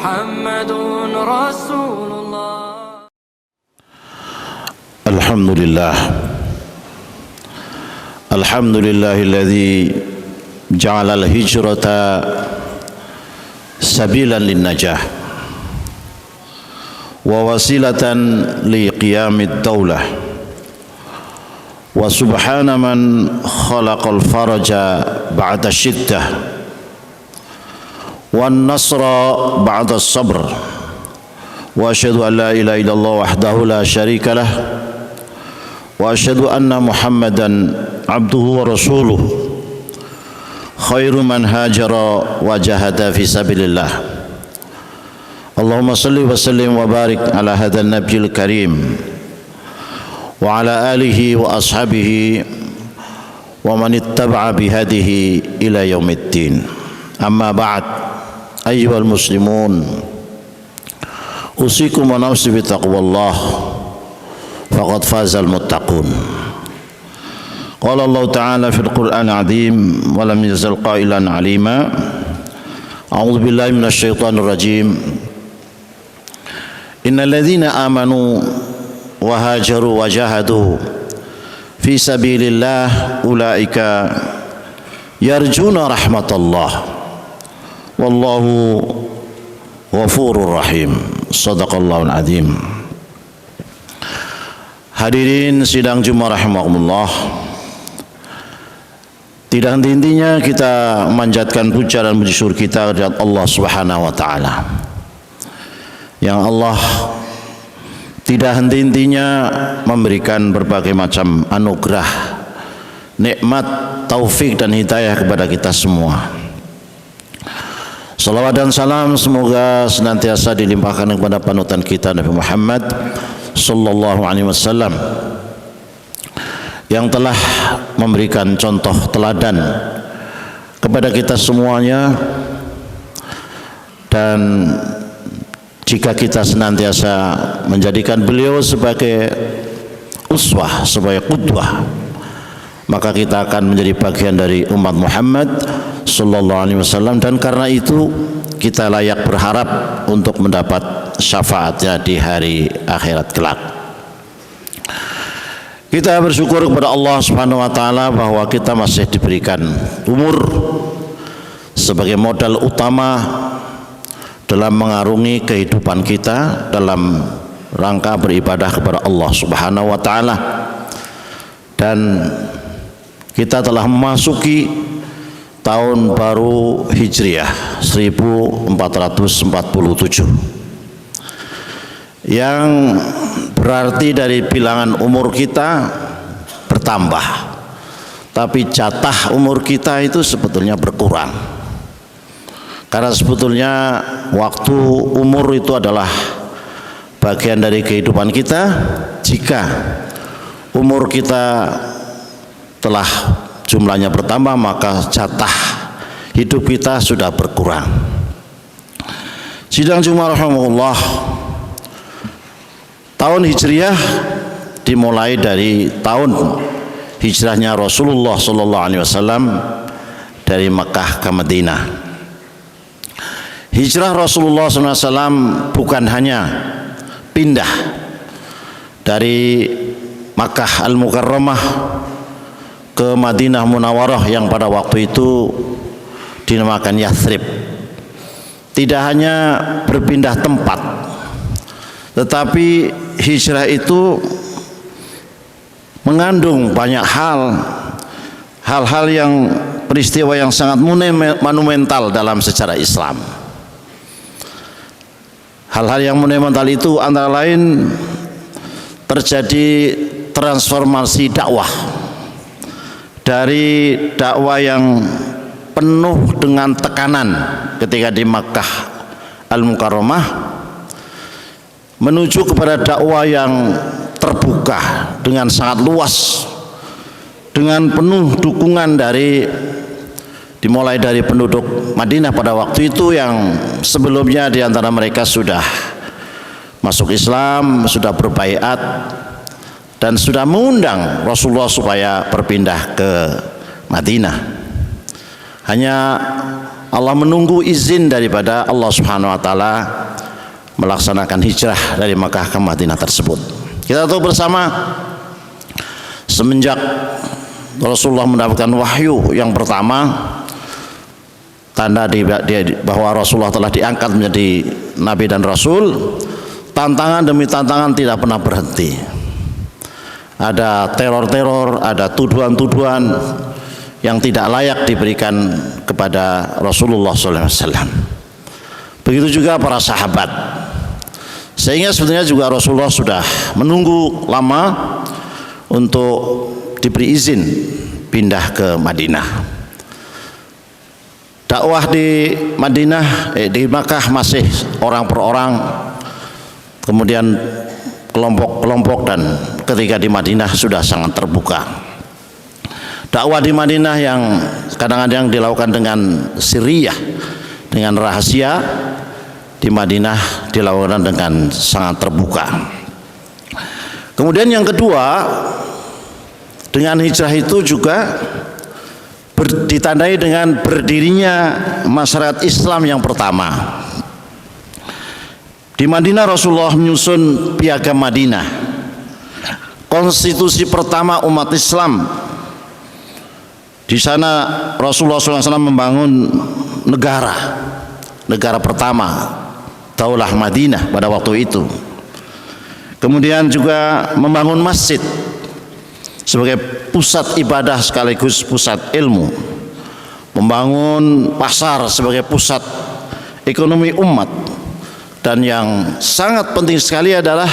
محمد رسول الله. الحمد لله الذي جعل الهجرة سبيلا للنجاة ووسيلة لقيام الدولة، وسبحان من خلق الفرج بعد الشدة والنصر بعد الصبر، وأشهد أن لا إله إلا الله وحده لا شريك له، وأشهد أن محمدا عبده ورسوله خير من هاجر وجاهد في سبيل الله. اللهم صل وسلم وبارك على هذا النبي الكريم وعلى آله وأصحابه ومن اتبع بهديه إلى يوم الدين. أما بعد، أيها المسلمون، أوصيكم ونفسي بتقوى الله فقد فاز المتقون. قال الله تعالى في القرآن العظيم: ولم يزل قائلا عليما. أعوذ بالله من الشيطان الرجيم. إن الذين آمنوا وهاجروا وجاهدوا في سبيل الله أولئك يرجون رحمة الله والله غفور رحيم. Sadaqallahul azim. Hadirin sidang Jumat rahimakumullah, tidak henti-hentinya kita memanjatkan puja dan puji syukur kita kepada Allah Subhanahu wa taala. Yang Allah tidak henti-hentinya memberikan berbagai macam anugerah, nikmat, taufik dan hidayah kepada kita semua. Salawat dan salam semoga senantiasa dilimpahkan kepada panutan kita Nabi Muhammad sallallahu alaihi wasallam yang telah memberikan contoh teladan kepada kita semuanya, dan jika kita senantiasa menjadikan beliau sebagai uswah, sebagai qudwah, maka kita akan menjadi bagian dari umat Muhammad sallallahu alaihi wasallam, dan karena itu kita layak berharap untuk mendapat syafaatnya di hari akhirat kelak. Kita bersyukur kepada Allah Subhanahu wa taala bahwa kita masih diberikan umur sebagai modal utama dalam mengarungi kehidupan kita dalam rangka beribadah kepada Allah Subhanahu wa taala, dan kita telah memasuki tahun baru Hijriah 1447 yang berarti dari bilangan umur kita bertambah, tapi jatah umur kita itu sebetulnya berkurang. Karena sebetulnya waktu umur itu adalah bagian dari kehidupan kita. Jika umur kita telah jumlahnya bertambah, maka jatah hidup kita sudah berkurang. Sidang Jumat rahimahullah, tahun Hijriah dimulai dari tahun hijrahnya Rasulullah sallallahu alaihi wasallam dari Makkah ke Madinah. Hijrah Rasulullah SAW bukan hanya pindah dari Makkah Al-Mukarramah ke Madinah Munawwarah yang pada waktu itu dinamakan Yathrib. Tidak hanya berpindah tempat, tetapi hijrah itu mengandung banyak hal-hal yang peristiwa yang sangat monumental dalam sejarah Islam. Hal-hal yang monumental itu antara lain terjadi transformasi dakwah dari dakwah yang penuh dengan tekanan ketika di Makkah Al-Mukarramah menuju kepada dakwah yang terbuka dengan sangat luas, dengan penuh dukungan dimulai dari penduduk Madinah pada waktu itu yang sebelumnya di antara mereka sudah masuk Islam, sudah berbaiat dan sudah mengundang Rasulullah supaya berpindah ke Madinah. Hanya Allah menunggu izin daripada Allah Subhanahu wa taala melaksanakan hijrah dari Makkah ke Madinah tersebut. Kita tahu bersama, semenjak Rasulullah mendapatkan wahyu yang pertama, tanda bahwa Rasulullah telah diangkat menjadi nabi dan rasul, tantangan demi tantangan tidak pernah berhenti. Ada teror-teror, ada tuduhan-tuduhan yang tidak layak diberikan kepada Rasulullah SAW. Begitu juga para sahabat. Sehingga sebenarnya juga Rasulullah sudah menunggu lama untuk diberi izin pindah ke Madinah. Dakwah di Madinah, di Makkah masih orang per orang, kemudian kelompok-kelompok, dan ketika di Madinah sudah sangat terbuka. Dakwah di Madinah yang kadang-kadang dilakukan dengan sirriyah, dengan rahasia, di Madinah dilakukan dengan sangat terbuka. Kemudian yang kedua, dengan hijrah itu juga ditandai dengan berdirinya masyarakat Islam yang pertama. Di Madinah Rasulullah menyusun Piagam Madinah, konstitusi pertama umat Islam. Di sana Rasulullah SAW membangun negara pertama, Daulah Madinah pada waktu itu. Kemudian juga membangun masjid sebagai pusat ibadah sekaligus pusat ilmu, membangun pasar sebagai pusat ekonomi umat, dan yang sangat penting sekali adalah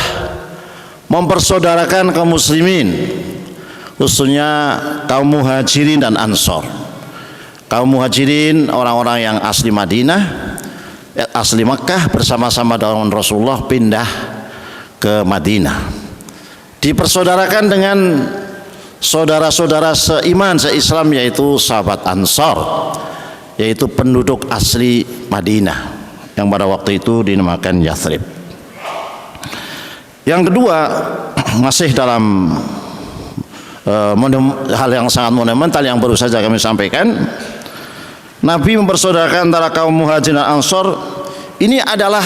mempersaudarakan kaum muslimin, khususnya kaum muhajirin dan ansor. Kaum muhajirin orang-orang yang asli Madinah, asli Makkah, bersama-sama dengan Rasulullah pindah ke Madinah, dipersaudarakan dengan saudara-saudara seiman seislam, yaitu sahabat Ansor, yaitu penduduk asli Madinah yang pada waktu itu dinamakan Yathrib. Yang kedua, masih dalam hal yang sangat monumental yang baru saja kami sampaikan, Nabi mempersaudarakan antara kaum muhajirin dan ansor. Ini adalah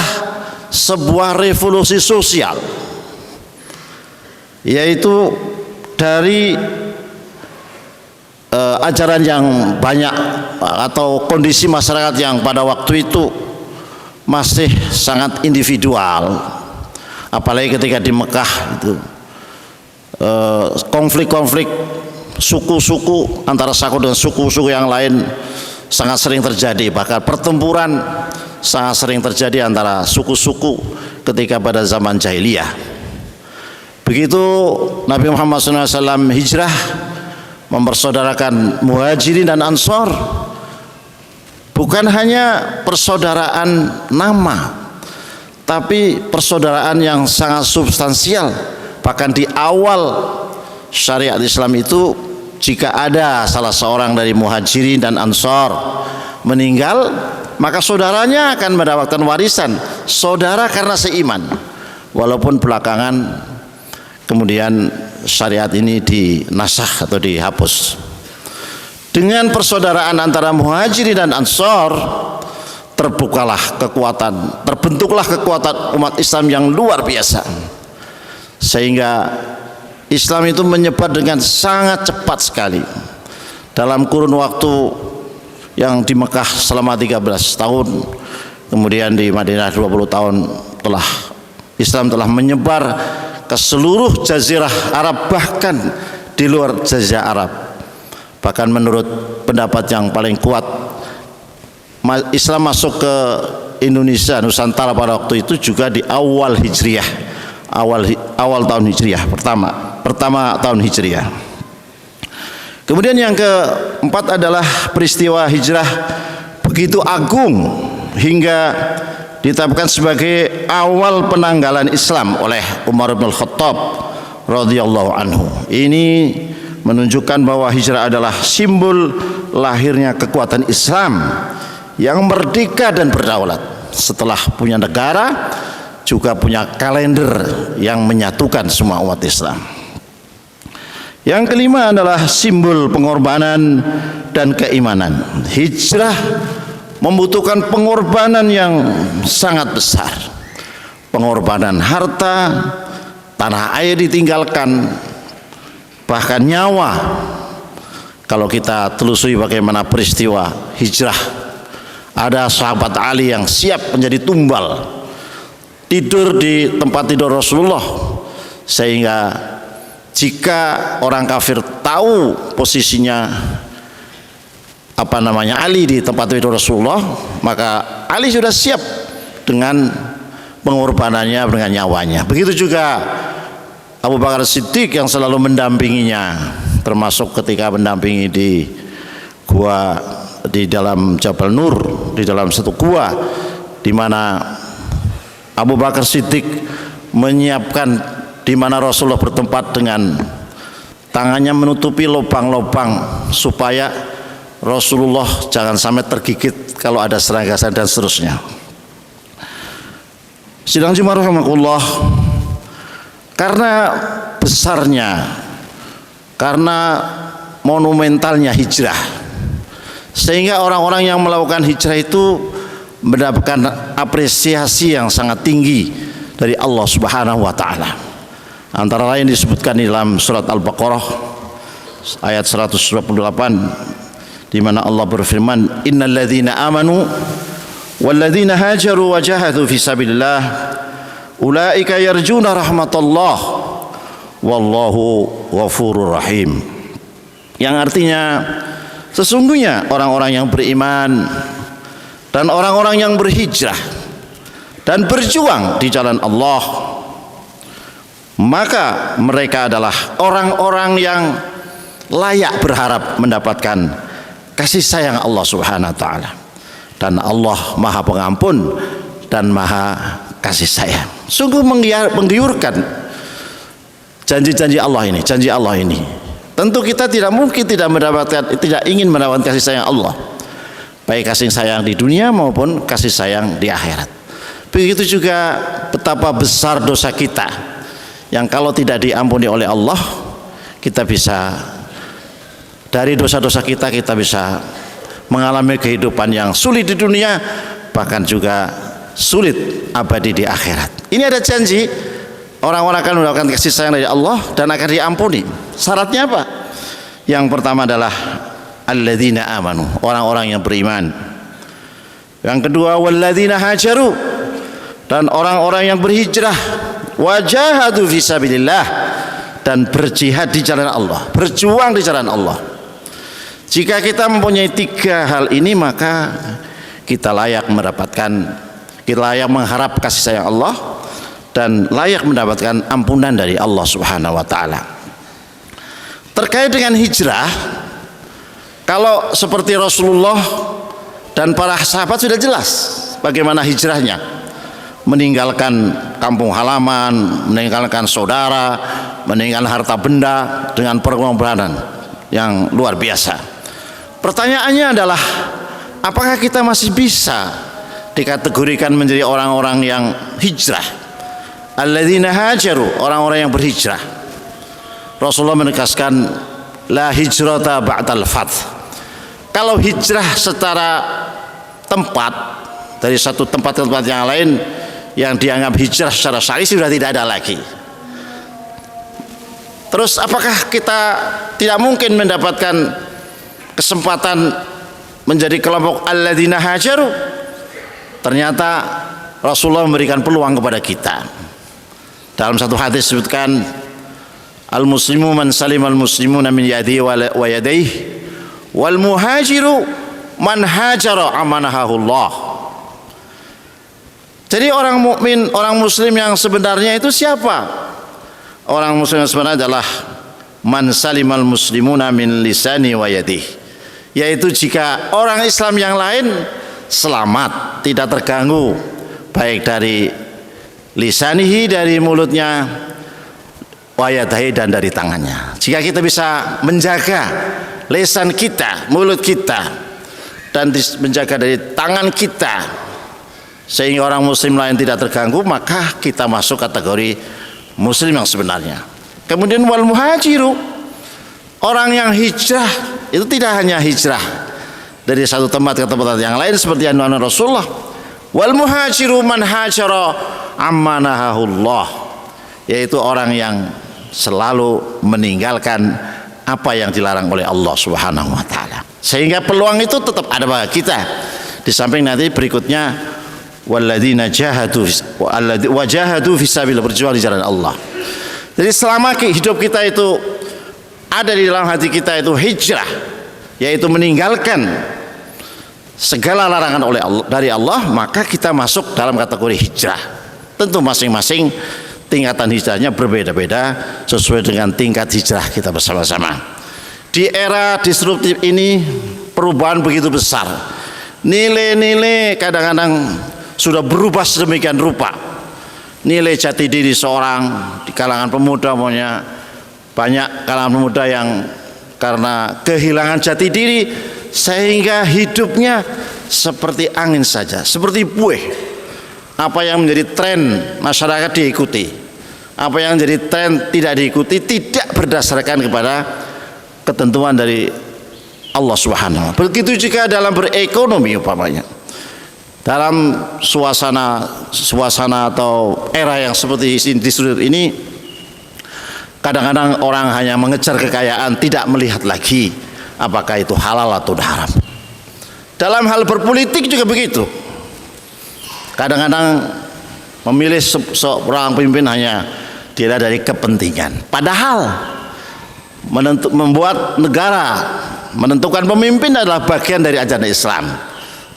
sebuah revolusi sosial, yaitu dari ajaran yang banyak atau kondisi masyarakat yang pada waktu itu masih sangat individual, apalagi ketika di Mekah itu konflik-konflik suku-suku antara suku dengan suku-suku yang lain sangat sering terjadi, bahkan pertempuran sangat sering terjadi antara suku-suku ketika pada zaman jahiliyah. Begitu Nabi Muhammad SAW hijrah, mempersaudarakan muhajirin dan ansor, bukan hanya persaudaraan nama, tapi persaudaraan yang sangat substansial. Bahkan di awal syariat Islam itu, jika ada salah seorang dari muhajirin dan ansor meninggal, maka saudaranya akan mendapatkan warisan, saudara karena seiman. Walaupun belakangan kemudian syariat ini dinasakh atau dihapus. Dengan persaudaraan antara muhajirin dan ansor, terbentuklah kekuatan umat Islam yang luar biasa, sehingga Islam itu menyebar dengan sangat cepat sekali. Dalam kurun waktu yang di Mekah selama 13 tahun, kemudian di Madinah 20 tahun, Islam telah menyebar ke seluruh jazirah Arab, bahkan di luar jazirah Arab. Bahkan menurut pendapat yang paling kuat, Islam masuk ke Indonesia, Nusantara pada waktu itu juga di awal Hijriah, awal tahun Hijriah, pertama tahun Hijriah. Kemudian yang keempat adalah peristiwa hijrah begitu agung hingga ditetapkan sebagai awal penanggalan Islam oleh Umar bin Khattab radhiyallahu anhu. Ini menunjukkan bahwa hijrah adalah simbol lahirnya kekuatan Islam yang merdeka dan berdaulat. Setelah punya negara, juga punya kalender yang menyatukan semua umat Islam. Yang kelima adalah simbol pengorbanan dan keimanan. Hijrah membutuhkan pengorbanan yang sangat besar. Pengorbanan harta, tanah air ditinggalkan, bahkan nyawa. Kalau kita telusuri bagaimana peristiwa hijrah, ada sahabat Ali yang siap menjadi tumbal, tidur di tempat tidur Rasulullah, sehingga jika orang kafir tahu posisinya Ali di tempat tidur Rasulullah, maka Ali sudah siap dengan pengorbanannya, dengan nyawanya. Begitu juga Abu Bakar Siddiq yang selalu mendampinginya, termasuk ketika mendampingi di gua di dalam Jabal Nur, di dalam satu gua di mana Abu Bakar Siddiq menyiapkan di mana Rasulullah bertempat dengan tangannya menutupi lubang-lubang supaya Rasulullah jangan sampai tergigit kalau ada serangga dan seterusnya. Sidang jemaah rahimakumullah, karena besarnya, karena monumentalnya hijrah, sehingga orang-orang yang melakukan hijrah itu mendapatkan apresiasi yang sangat tinggi dari Allah Subhanahu wa taala. Antara lain disebutkan di dalam surat Al-Baqarah ayat 128, di mana Allah berfirman, innal ladzina amanu wal ladzina hajaru wa jahadu fi sabilillah ulaika yarjuna rahmatallah wallahu ghafurur rahim. Yang artinya sesungguhnya orang-orang yang beriman dan orang-orang yang berhijrah dan berjuang di jalan Allah, maka mereka adalah orang-orang yang layak berharap mendapatkan kasih sayang Allah Subhanahu wa taala. Dan Allah Maha Pengampun dan Maha Kasih Sayang. Sungguh menggiurkan janji-janji Allah ini, janji Allah ini. Tentu kita tidak mungkin tidak ingin mendapatkan kasih sayang Allah, baik kasih sayang di dunia maupun kasih sayang di akhirat. Begitu juga betapa besar dosa kita, yang kalau tidak diampuni oleh Allah, kita bisa dari dosa-dosa kita bisa mengalami kehidupan yang sulit di dunia, bahkan juga sulit abadi di akhirat. Ini ada janji orang-orang akan mendapatkan kasih sayang dari Allah dan akan diampuni. Syaratnya apa? Yang pertama adalah alladzina amanu, orang-orang yang beriman. Yang kedua walladzina hajaru, dan orang-orang yang berhijrah, wajahadu fisabilillah, dan berjihad di jalan Allah, berjuang di jalan Allah. Jika kita mempunyai tiga hal ini, maka kita layak mengharap kasih sayang Allah dan layak mendapatkan ampunan dari Allah Subhanahu wa taala. Terkait dengan hijrah, kalau seperti Rasulullah dan para sahabat sudah jelas bagaimana hijrahnya, meninggalkan kampung halaman, meninggalkan saudara, meninggalkan harta benda dengan pengorbanan yang luar biasa. Pertanyaannya adalah, apakah kita masih bisa dikategorikan menjadi orang-orang yang hijrah? Alladzina hajaru, orang-orang yang berhijrah. Rasulullah menegaskan, la hijrata ba'dal fath. Kalau hijrah secara tempat dari satu tempat ke tempat yang lain, yang dianggap hijrah secara syar'i sudah tidak ada lagi. Terus apakah kita tidak mungkin mendapatkan kesempatan menjadi kelompok alladzina hajaru? Ternyata Rasulullah memberikan peluang kepada kita. Dalam satu hadis disebutkan, al-muslimu man salimal muslimuna min yadihi wa yadayhi wal muhajiru man hajara amanahullah. Jadi orang mukmin, orang muslim yang sebenarnya itu siapa? Orang muslim yang sebenarnya adalah man salimal muslimuna min lisani wa yadihi, yaitu jika orang Islam yang lain selamat, tidak terganggu, baik dari lisanihi, dari mulutnya, wa yadihi, dan dari tangannya. Jika kita bisa menjaga lisan kita, mulut kita, dan menjaga dari tangan kita, sehingga orang muslim lain tidak terganggu, maka kita masuk kategori muslim yang sebenarnya. Kemudian wal muhajiru, orang yang hijrah itu tidak hanya hijrah dari satu tempat ke tempat yang lain seperti yang dilakukan Rasulullah. Wal muhajiru man hajara amma nahahullah, yaitu orang yang selalu meninggalkan apa yang dilarang oleh Allah Subhanahu wa taala. Sehingga peluang itu tetap ada bagi kita. Di samping nanti berikutnya walladzina jahadu wajahadu fisabilillah, berjuang di jalan Allah. Jadi selama hidup kita itu ada di dalam hati kita itu hijrah, yaitu meninggalkan segala larangan oleh Allah, dari Allah, maka kita masuk dalam kategori hijrah. Tentu masing-masing tingkatan hijrahnya berbeda-beda sesuai dengan tingkat hijrah kita bersama-sama. Di era disruptif ini perubahan begitu besar. Nilai-nilai kadang-kadang sudah berubah sedemikian rupa. Nilai jati diri seorang di kalangan pemuda, banyak kalangan pemuda yang karena kehilangan jati diri sehingga hidupnya seperti angin saja, seperti buih. Apa yang menjadi tren masyarakat diikuti, apa yang menjadi tren tidak diikuti, tidak berdasarkan kepada ketentuan dari Allah Subhanahu wa taala. Begitu juga dalam berekonomi umpamanya. Dalam suasana atau era yang seperti ini, kadang-kadang orang hanya mengejar kekayaan, tidak melihat lagi apakah itu halal atau haram. Dalam hal berpolitik juga begitu. Kadang-kadang memilih seorang pemimpin hanya dilihat dari kepentingan. Padahal membuat negara, menentukan pemimpin adalah bagian dari ajaran Islam.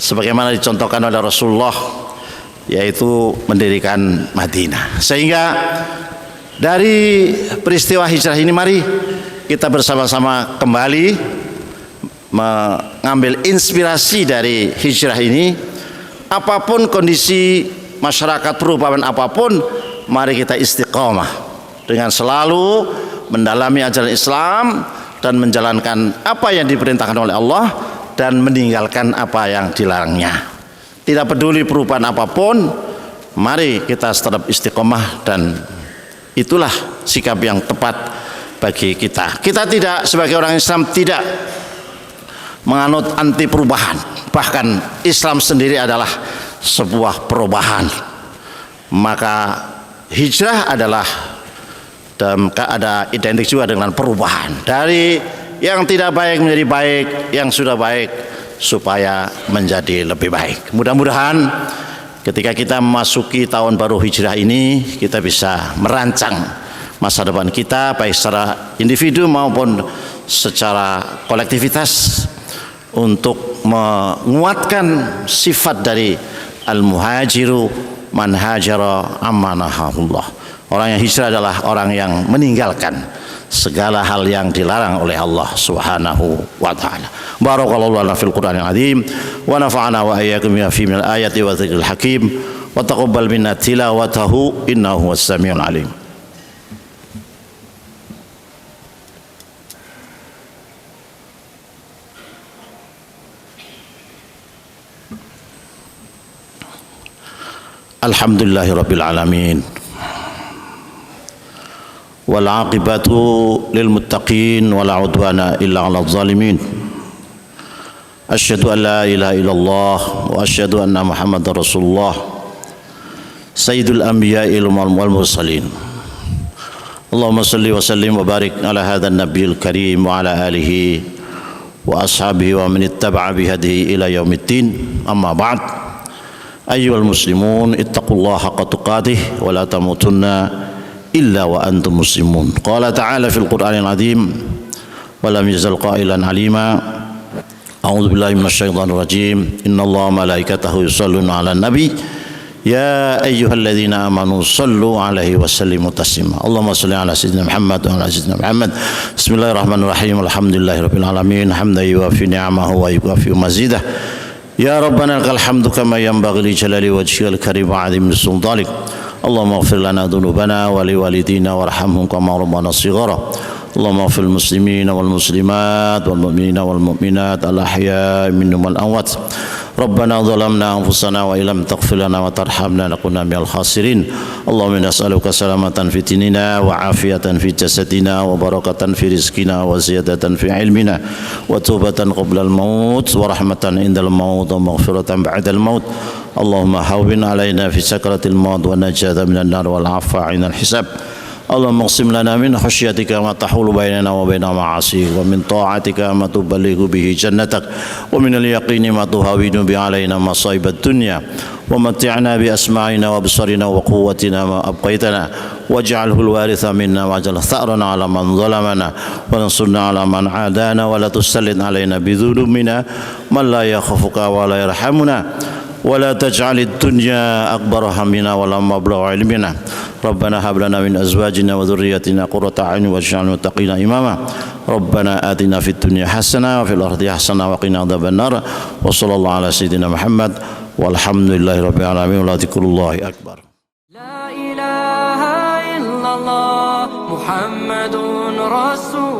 Sebagaimana dicontohkan oleh Rasulullah, yaitu mendirikan Madinah. Sehingga dari peristiwa hijrah ini, mari kita bersama-sama kembali mengambil inspirasi dari hijrah ini. Apapun kondisi masyarakat, perubahan apapun, mari kita istiqomah dengan selalu mendalami ajaran Islam dan menjalankan apa yang diperintahkan oleh Allah dan meninggalkan apa yang dilarangnya. Tidak peduli perubahan apapun, mari kita tetap istiqomah, dan itulah sikap yang tepat bagi kita. Kita tidak, sebagai orang Islam, tidak menganut anti perubahan. Bahkan Islam sendiri adalah sebuah perubahan. Maka hijrah adalah ada identik juga dengan perubahan. Dari yang tidak baik menjadi baik, yang sudah baik supaya menjadi lebih baik. Mudah-mudahan ketika kita memasuki tahun baru hijrah ini, kita bisa merancang masa depan kita, baik secara individu maupun secara kolektivitas, untuk menguatkan sifat dari al-muhajiru man hajara amma nahahullah. Orang yang hijrah adalah orang yang meninggalkan segala hal yang dilarang oleh Allah Subhanahu wa taala. Barakallahu lana fil Qur'anil azim wa nafa'ana wa iyyakum bima fihi minal ayati wa dzikril hakim wa taqabbal minna tilawatahu innahu was samiul alim. Alhamdulillahirabbil alamin. Wal 'aqibatu lil muttaqin wa la 'udwana illa 'alal zalimin. Asyhadu an la ilaha illallah wa asyhadu anna Muhammadar Rasulullah sayyidul anbiya'i wal mursalin. Allahumma shalli wa sallim wa barik ala hadzal nabiyil karim wa ala alihi wa ashabihi wa man ittaba'a bi hadihi ila yaumiddin. Amma ba'd. Ayyuhal muslimun ittaqullaha haqqa tuqatih wa la tamutunna illa wa antum muslimun. Qala ta'ala fil Qur'anil azim wa lam yazal qailan alima. A'udzu billahi minasyaitonir rajim. Innallaha malaikatahu yusholluna 'alan nabi ya ayyuhalladzina amanu shallu 'alaihi wa sallimu taslima. Allahumma shalli 'ala sayyidina Muhammad wa 'ala sayyidina Muhammad. Bismillahirrahmanirrahim. Alhamdulillahirabbil alamin. Hamdan yuwafi ni'amahu wa yukafi mazidah. Ya Rabbana lakal hamdu kama yanbaghi li jalali wajhikal karim wa 'azimi sultanik. Allahumma ighfir lana dhunubana wa liwalidina warhamhum kama rabbana shighara. Allahumma ighfir lil muslimina wal muslimat wal mu'minina wal mu'minat al ahya'i minhum wal amwat. ربنا ظلمنا أنفسنا وإن لم تغفر لنا وترحمنا لنكونن من الخاسرين اللهم إنا نسألك سلامة في ديننا وعافية في جسدنا وبركة في رزقنا وزيادة في علمنا وتوبة قبل الموت ورحمة عند الموت ومغفرة بعد الموت اللهم هون علينا في سكرة الموت والنجاة من النار والعفو عند الحساب اللهم اقسم لنا من خشيتك ما تحول بيننا وبين معاصيك ومن طاعتك ما تبلغ به جنتك ومن اليقين ما تهون به علينا مصائب الدنيا ومتعنا بأسماعنا وأبصارنا وقوتنا ما أبقيتنا واجعله الوارث منا واجعل ثأرنا على من ظلمنا وانصرنا على من عادانا ولا تسلط علينا بذنوبنا من لا يخافك ولا يرحمنا ولا تجعل الدنيا أكبر همنا ولا مبلغ علمنا ربنا هب لنا من أزواجنا وذريتنا قرة أعين واجعلنا متقين إماما ربنا آتنا في الدنيا حسنة وفي الآخرة حسنة وقنا عذاب النار وصلى الله على سيدنا محمد والحمد لله رب العالمين ولذكر الله أكبر لا إله إلا الله محمد رسول